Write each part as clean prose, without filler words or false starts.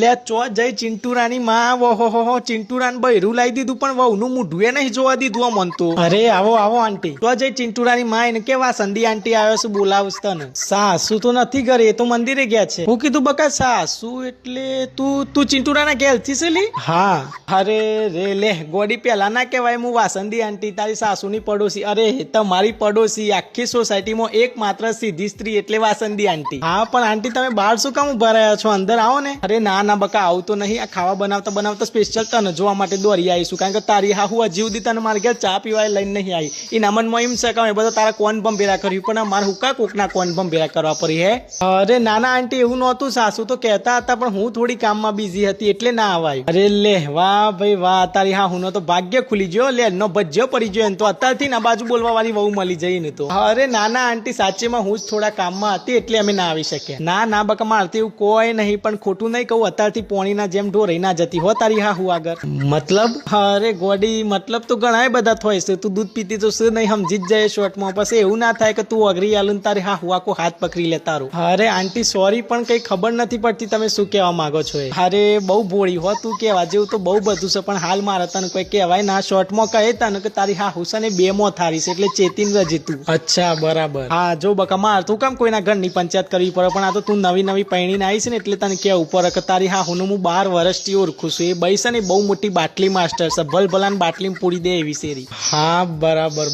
લે ચો જઈ ચિંટુરાની માં ઓહો ચિંટુરાન બૈરું લાવી દીધું પણ વહુનું મોઢું એ નહીં જોવા દીધું આ મન તો. અરે આવો આવો આંટી. તો જઈ ચિંટુરાની માં એને કેવા સંધી આંટી આવ્યો છે બોલાવસ તને. સાસુ તો નથી ઘરે, એ તો મંદિરે ગયા છે. હું કીધું બકા સાસુ એટલે તું ચિંટુરાના ઘેરથી છે લી? હા. અરે રે લે ગોડી પેલા ના કહેવાય હું વાસંદી આંટી તારી સાસુની પડોશી. અરે તમારી પડોશી આખી સોસાયટીમાં એકમાત્ર સીધી સ્ત્રી એટલે વાસંદી આંટી. હા પણ આંટી તમે બહાર શું કામ ઉભા રહ્યા છો? અંદર આવો ને. અરે ના બકા આવું તો નહીં. આ ખાવા બનાવતા સ્પેશિયલ તને જોવા માટે દોરી આવીશું, કારણ કે તારી હા હું હજી સુધી તને મારે ઘેર ચા પીવા લઈને નહીં આવી. એ નામનમાં એમ છે કે બધા તારા કોન પણ ભેરા કર્યું, પણ મારે હુકા કોકના કોન પણ ભેરા કરવા પડી હે. અરે નાના આંટી એવું નહોતું, સાસુ તો કહેતા હતા પણ હું થોડી કામમાં બિઝી હતી એટલે ના આવાય. અરે લે વાહ ભાઈ વાહ, તારી હા હું તો ભાગ્ય ખુલી ગયો. લે નો ભજ્યો પડી ગયો તો અત્યારથી ના બાજુ બોલવા વાળી વહુ મળી જઈ ને તો. અરે નાના આંટી સાચેમાં હું જ થોડા કામમાં હતી એટલે અમે ના આવી શક્યા. ના બકા મારતી એવું કોઈ નહીં, પણ ખોટું નહીં કહું અત્યારથી પોણીના જેમ ઢોરાઈ ના જતી હો તારી હા હું આગળ. મતલબ? અરે ગોડી મતલબ તો ઘણા બધા થાય છે. તું દૂધ પીતી તો શું નહીં સમજી જ જાય શોર્ટમાં. પછી એવું ના થાય કે તું અઘરી આલું તારી હા હું આખો હાથ પકડી લે તારું. અરે આંટી સોરી પણ કઈ ખબર નથી પડતી તમે શું કહેવા માંગો છો. અરે બહુ ભોળી હો તું, કહેવા જેવું તો બહુ બધું છે પણ હાલ મારે તને કોઈ કહેવાય ના. શોર્ટમાં કહે તને કે તારી હા હુસને 2 માં થારી છે એટલે ચેતીન રજી તું. અચ્છા બરાબર. હા જો બકા માર તું કામ કોઈના ઘરની પંચાયત કરવી પડે, પણ આ તો તું નવી પૈણીને આવી છે ને એટલે તને કેવું ઉપર કે તારી હા હું 12 વર્ષથી ઓળખું છું. એ બઈ છે ને બહુ મોટી બાટલી માસ્ટર છે, ભલભલાને બાટલીમાં પૂરી દે એવી શેરી. હા બરાબર.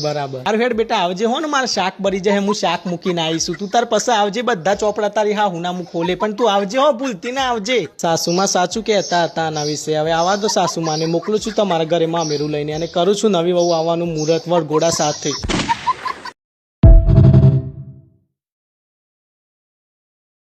અરે હેડ બેટા આવજે હો ને, મારે શાક બરી જાય હું શાક મૂકીને આવીશું. તું તાર પાસે આવજે, બધા ચોપડા તારી હા હું હું ખોલે, પણ તું આવજે હો, ભૂલતી ના આવજે. સાસુમાં સાચું કહેતા હતા આના વિશે. હવે આવા દો સાસુમાને, મોકલું છું તમારા ઘરે મામેરું લઈને અને કરું છું નવી વહુ આવવાનું મુહૂર્ત વરઘોડા સાથે.